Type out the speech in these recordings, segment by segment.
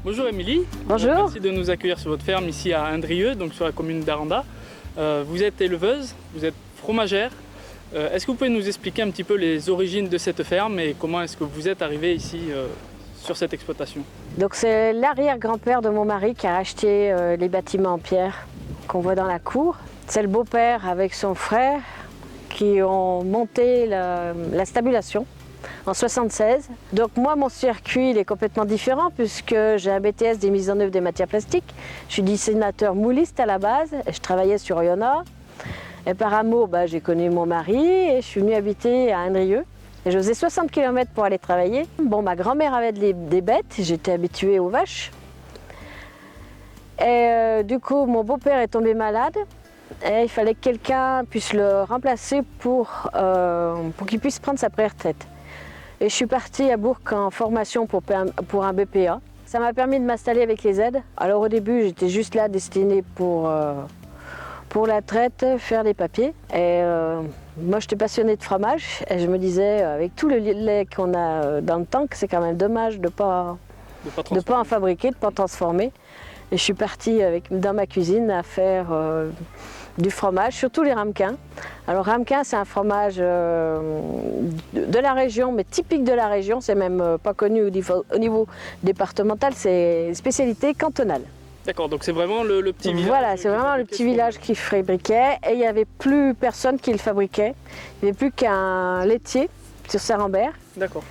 Bonjour Émilie. Bonjour. Merci de nous accueillir sur votre ferme ici à Indrieux, donc sur la commune d'Aranda. Vous êtes éleveuse, vous êtes fromagère. Est-ce que vous pouvez nous expliquer un petit peu les origines de cette ferme et comment est-ce que vous êtes arrivée ici sur cette exploitation? Donc c'est l'arrière-grand-père de mon mari qui a acheté les bâtiments en pierre qu'on voit dans la cour. C'est le beau-père avec son frère qui ont monté la stabulation en 76. Donc moi, mon circuit il est complètement différent puisque j'ai un BTS des mises en œuvre des matières plastiques. Je suis dessinateur mouliste à la base et je travaillais sur Oyonnax. Et par amour, j'ai connu mon mari et je suis venue habiter à Indrieux. Et je faisais 60 km pour aller travailler. Bon, ma grand-mère avait des bêtes, j'étais habituée aux vaches. Et du coup, mon beau-père est tombé malade. Et il fallait que quelqu'un puisse le remplacer pour qu'il puisse prendre sa pré-retraite. Et je suis partie à Bourg en formation pour un BPA. Ça m'a permis de m'installer avec les aides. Alors au début, j'étais juste là destinée pour la traite, faire les papiers. Et moi, j'étais passionnée de fromage. Et je me disais, avec tout le lait qu'on a dans le tank, c'est quand même dommage de ne pas en fabriquer, de ne pas transformer. Et je suis partie dans ma cuisine à faire du fromage, surtout les ramequins. Alors ramequin, c'est un fromage de la région, mais typique de la région. C'est même pas connu au niveau départemental, c'est spécialité cantonale. D'accord, donc c'est vraiment le petit village. Voilà, c'est vraiment le petit village qui fabriquait et il n'y avait plus personne qui le fabriquait. Il n'y avait plus qu'un laitier sur Saint-Rambert. D'accord.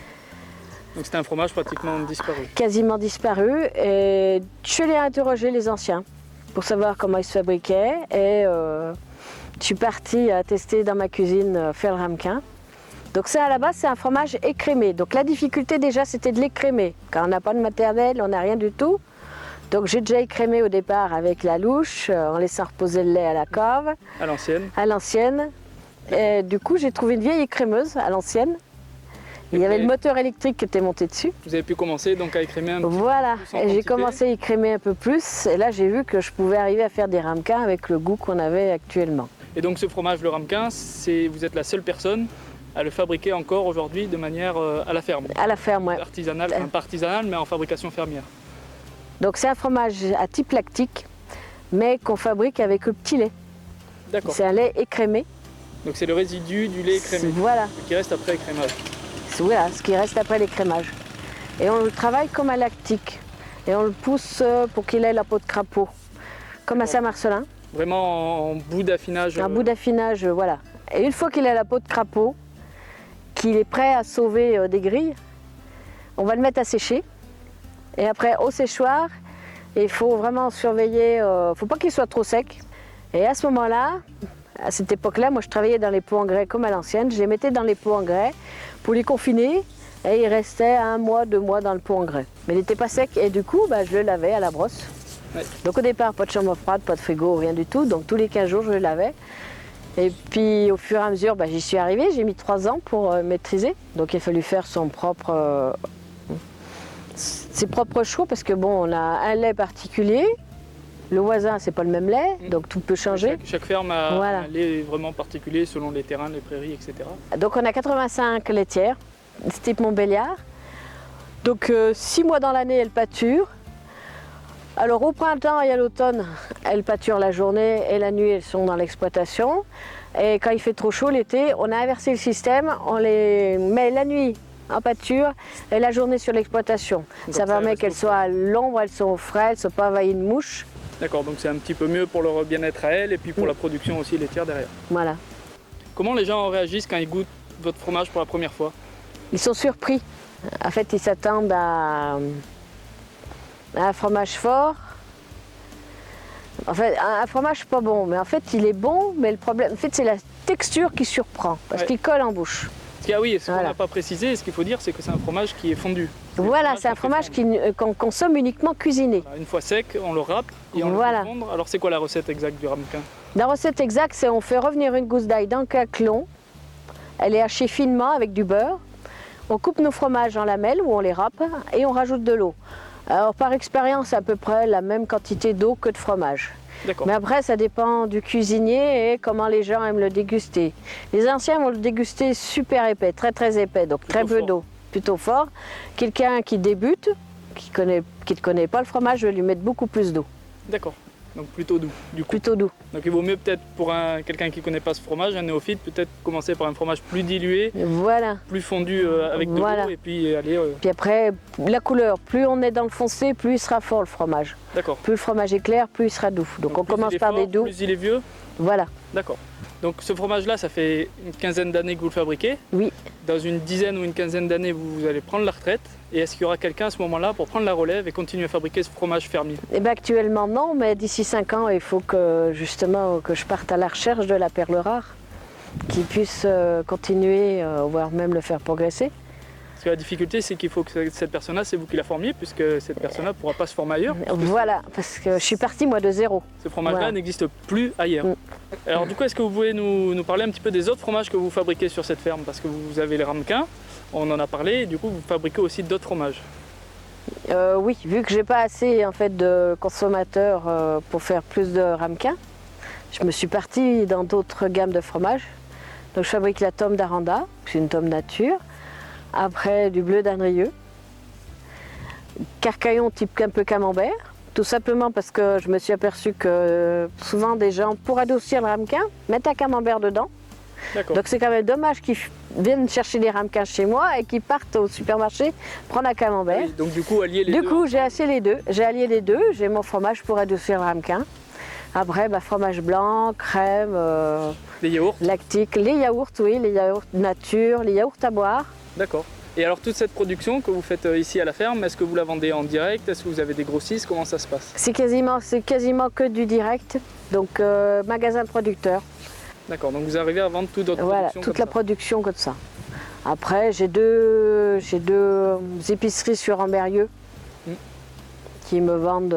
Donc c'était un fromage pratiquement disparu. Quasiment disparu. Et je suis allée interroger les anciens pour savoir comment il se fabriquait. Et je suis partie à tester dans ma cuisine faire le ramequin. Donc ça à la base c'est un fromage écrémé. Donc la difficulté déjà c'était de l'écrémer. Quand on n'a pas de maternelle, on n'a rien du tout. Donc j'ai déjà écrémé au départ avec la louche, en laissant reposer le lait à la cave. À l'ancienne. À l'ancienne. Et du coup j'ai trouvé une vieille écrémeuse à l'ancienne. Il y avait le moteur électrique qui était monté dessus. Vous avez pu commencer donc à écrémer un petit peu. Voilà, et j'ai commencé à écrémer un peu plus. Et là j'ai vu que je pouvais arriver à faire des ramequins avec le goût qu'on avait actuellement. Et donc ce fromage, le ramequin, vous êtes la seule personne à le fabriquer encore aujourd'hui de manière à la ferme. À la ferme, oui. Artisanale, pas artisanale, mais en fabrication fermière. Donc c'est un fromage à type lactique, mais qu'on fabrique avec le petit lait. D'accord. C'est un lait écrémé. Donc c'est le résidu du lait écrémé. Voilà. Qui reste après écrémage. Voilà, ce qui reste après l'écrémage. Et on le travaille comme un lactique. Et on le pousse pour qu'il ait la peau de crapaud, comme à Saint-Marcelin. Vraiment en bout d'affinage. Un bout d'affinage, voilà. Et une fois qu'il a la peau de crapaud, qu'il est prêt à sauver des grilles, on va le mettre à sécher. Et après, au séchoir, il faut vraiment surveiller, il ne faut pas qu'il soit trop sec. Et à ce moment-là, à cette époque-là, moi je travaillais dans les pots en grès comme à l'ancienne. Je les mettais dans les pots en grès pour les confiner. Et il restait 1 mois, 2 mois dans le pot en grès. Mais il n'était pas sec et du coup, je le lavais à la brosse. Ouais. Donc au départ, pas de chambre froide, pas de frigo, rien du tout. Donc tous les 15 jours, je le lavais. Et puis au fur et à mesure, j'y suis arrivée. J'ai mis 3 ans pour maîtriser. Donc il a fallu faire ses propres choix parce que on a un lait particulier. Le voisin, c'est pas le même lait, donc tout peut changer. Chaque ferme a un lait vraiment particulier selon les terrains, les prairies, etc. Donc on a 85 laitières, type Montbéliard. Donc 6 mois dans l'année, elles pâturent. Alors au printemps et à l'automne, elles pâturent la journée et la nuit, elles sont dans l'exploitation. Et quand il fait trop chaud l'été, on a inversé le système, on les met la nuit en pâture et la journée sur l'exploitation. Ça permet qu'elles soient à l'ombre, elles sont au frais, elles ne sont pas envahies de mouches. D'accord, donc c'est un petit peu mieux pour leur bien-être à elles et puis pour la production aussi laitière derrière. Voilà. Comment les gens réagissent quand ils goûtent votre fromage pour la première fois? Ils sont surpris. En fait, ils s'attendent à un fromage fort. En fait, un fromage pas bon, mais en fait, il est bon, mais le problème, en fait, c'est la texture qui surprend, parce qu'il colle en bouche. Oui, ce qu'on n'a pas précisé, ce qu'il faut dire, c'est que c'est un fromage qui est fondu. Voilà, c'est un fromage qu'on consomme uniquement cuisiné. Voilà, une fois sec, on le râpe et on le fait fondre. Alors c'est quoi la recette exacte du ramequin? La recette exacte, c'est on fait revenir une gousse d'ail dans le caclon. Elle est hachée finement avec du beurre. On coupe nos fromages en lamelles ou on les râpe et on rajoute de l'eau. Alors par expérience, c'est à peu près la même quantité d'eau que de fromage. Mais après, ça dépend du cuisinier et comment les gens aiment le déguster. Les anciens vont le déguster super épais, très épais, donc très peu d'eau, plutôt fort. Quelqu'un qui débute, qui ne connaît pas le fromage, je vais lui mettre beaucoup plus d'eau. D'accord. Donc plutôt doux, du coup. Plutôt doux. Donc il vaut mieux peut-être pour quelqu'un qui ne connaît pas ce fromage, un néophyte, peut-être commencer par un fromage plus dilué, Voilà. plus fondu avec de Voilà. l'eau et puis aller... Puis après, la couleur, plus on est dans le foncé, plus il sera fort le fromage. D'accord. Plus le fromage est clair, plus il sera doux. Donc on plus commence il est par fort, des doux. Plus il est vieux. Voilà. D'accord. Donc ce fromage-là, ça fait une quinzaine d'années que vous le fabriquez. Oui. Dans une dizaine ou une quinzaine d'années, vous allez prendre la retraite. Et est-ce qu'il y aura quelqu'un à ce moment-là pour prendre la relève et continuer à fabriquer ce fromage fermier? Eh bien, actuellement non, mais d'ici 5 ans, il faut que justement que je parte à la recherche de la perle rare, qui puisse continuer, voire même le faire progresser. Parce que la difficulté, c'est qu'il faut que cette personne-là, c'est vous qui la formiez, puisque cette personne-là ne pourra pas se former ailleurs. Voilà, parce que je suis partie moi de zéro. Ce fromage-là Voilà. n'existe plus ailleurs. Alors du coup, est-ce que vous pouvez nous parler un petit peu des autres fromages que vous fabriquez sur cette ferme? Parce que vous avez les ramequins, on en a parlé, et du coup vous fabriquez aussi d'autres fromages. Oui, vu que j'ai pas assez en fait de consommateurs pour faire plus de ramequins, je me suis partie dans d'autres gammes de fromages. Donc je fabrique la tome d'Aranda, c'est une tome nature. Après du bleu d'Andrieux, carcaillon type un peu camembert, tout simplement parce que je me suis aperçue que souvent des gens, pour adoucir le ramequin, mettent un camembert dedans. Donc c'est quand même dommage qu'ils viennent chercher des ramequins chez moi et qu'ils partent au supermarché prendre un camembert. Oui, donc du coup, allier les deux. Du coup, j'ai allié les deux, j'ai mon fromage pour adoucir le ramequin. Après, fromage blanc, crème, les yaourts. lactique, les yaourts, oui, les yaourts nature, les yaourts à boire. D'accord. Et alors toute cette production que vous faites ici à la ferme, est-ce que vous la vendez en direct? Est-ce que vous avez des grossistes? Comment ça se passe? C'est quasiment que du direct, donc magasin producteur. D'accord, donc vous arrivez à vendre toute votre Voilà, production toute comme la ça. production comme ça. Après, j'ai deux épiceries sur Amberieux qui me vendent,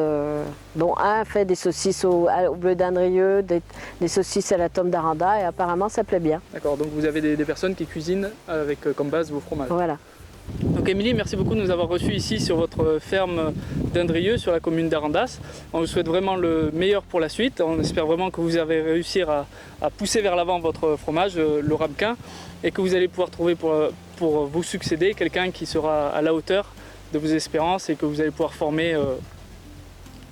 dont un fait des saucisses au bleu d'Andrieux, des saucisses à la tome d'Aranda, et apparemment ça plaît bien. D'accord, donc vous avez des personnes qui cuisinent avec comme base vos fromages. Voilà. Donc Émilie, merci beaucoup de nous avoir reçus ici sur votre ferme d'Andrieux, sur la commune d'Arandas. On vous souhaite vraiment le meilleur pour la suite. On espère vraiment que vous allez réussir à pousser vers l'avant votre fromage, le ramequin, et que vous allez pouvoir trouver pour vous succéder quelqu'un qui sera à la hauteur de vos espérances et que vous allez pouvoir former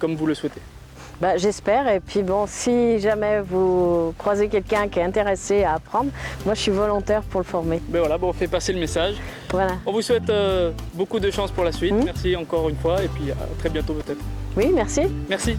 comme vous le souhaitez. J'espère, et puis bon, si jamais vous croisez quelqu'un qui est intéressé à apprendre, moi je suis volontaire pour le former. Ben voilà, on fait passer le message. Voilà. On vous souhaite beaucoup de chance pour la suite. Merci encore une fois et puis à très bientôt peut-être. Oui, merci. Merci.